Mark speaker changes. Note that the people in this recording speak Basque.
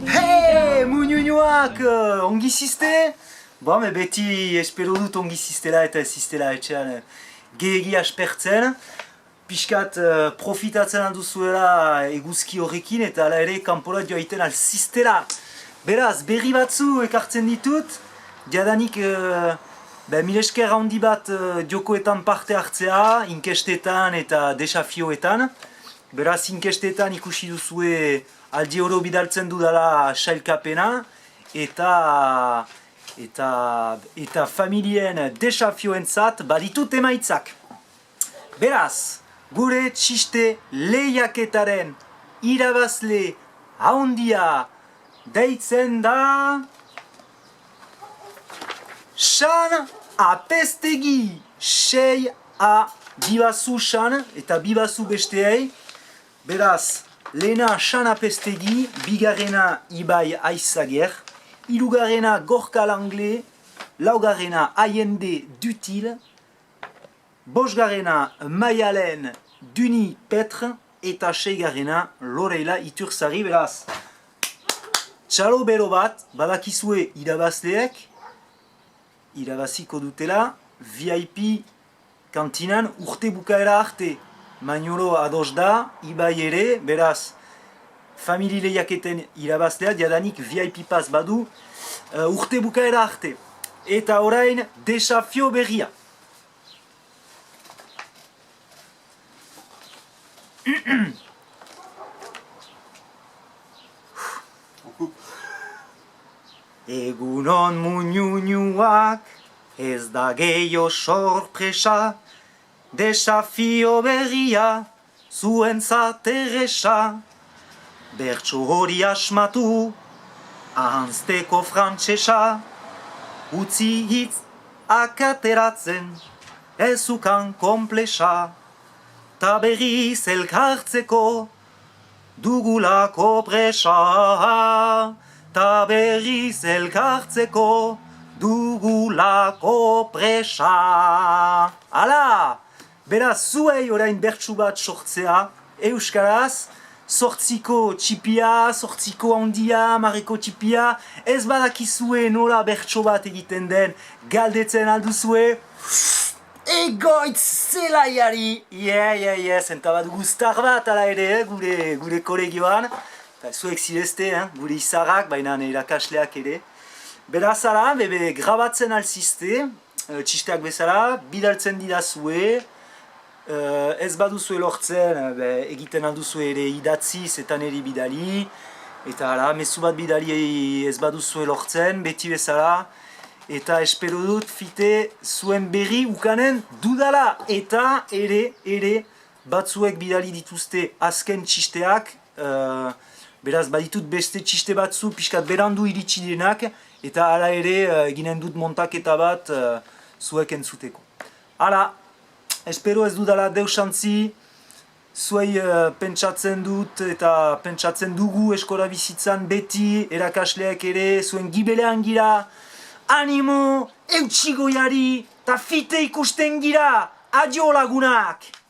Speaker 1: Hey, muñuñuak, ongi ziste? Bon, beti espero dut ongi zistela eta ez zistela etxean gehiagi aspertzen. Piskat profitatzen alduzuela eguzki horrekin eta ala ere kanpora joaiten alzistela. Beraz, berri batzu ekartzen ditut, jadanik mil esker handi bat jokoetan parte hartzea, inkestetan eta desafioetan. Beraz, inkestetan ikusi duzue aldi oro bidaltzen dudala sailkapena eta familien desafioentzat baditut emaitzak. Beraz, gure txiste lehiaketaren irabazle handia deitzen da Xan Apestegi. Sei a bibazu Xan eta bibazu besteei. Beraz, lehena Xan Apestegi, bigarrena Ibai Aizager, hirugarrena Gorka Langle, laugarrena Allende Dutil, bosgarrena Maialen Duni Petre eta seigarrena Loreila Iturzari. Beraz, txalo bero bat, badakizue irabazleek, irabaziko dutela, VIP kantinan urte bukaera arte. Magnolo ados da, Ibai ere, beraz, famili lehiaketen irabazlea, jadanik VIP pas badu, urte bukaera arte. Eta orain, desafio berria. Egunon muñuñuak, ez da gehiago sorpresa, desafio berria, zuentzat erresa. Bertso hori asmatu, ahanzteko frantsesa, utzi hitz akateratzen, ezukan konplesa. Ta berriz elkartzeko, dugulako presa. Ta berriz elkartzeko, dugulako presa. Hala! Beraz, zuei orain bertsu bat sortzea, euskaraz, sortziko txipia, sortziko handia, marreko txipia, ez badakizue nola bertso bat egiten den, galdetzen alduzue, egoitz zelaiari! Zenta bat guztar bat ala ere, gure kolegioan, zuek zirezte, gure izarrak, baina irakasleak ere. Beraz ala, grabatzen alzizte, txisteak bezala, bidaltzen didazue, ez baduzue lortzen, egiten alduzue ere idatziz eta niri bidali, eta hala, mezu bat bidali ez baduzue lortzen, beti bezala, eta espero dut fite zuen berri ukanen dudala, eta ere batzuek bidali dituzte azken txisteak, beraz baditut beste txiste batzu pixkat berandu iritsi direnak, eta hala ere eginen dut montaketa bat zuek entzuteko. Hala, espero ez dudala deusantzi, zuei pentsatzen dut eta pentsatzen dugu eskola bizitzan beti, erakasleak ere, zuen gibelean gira, animo, eutxigoiari, eta fite ikusten gira, adio lagunak!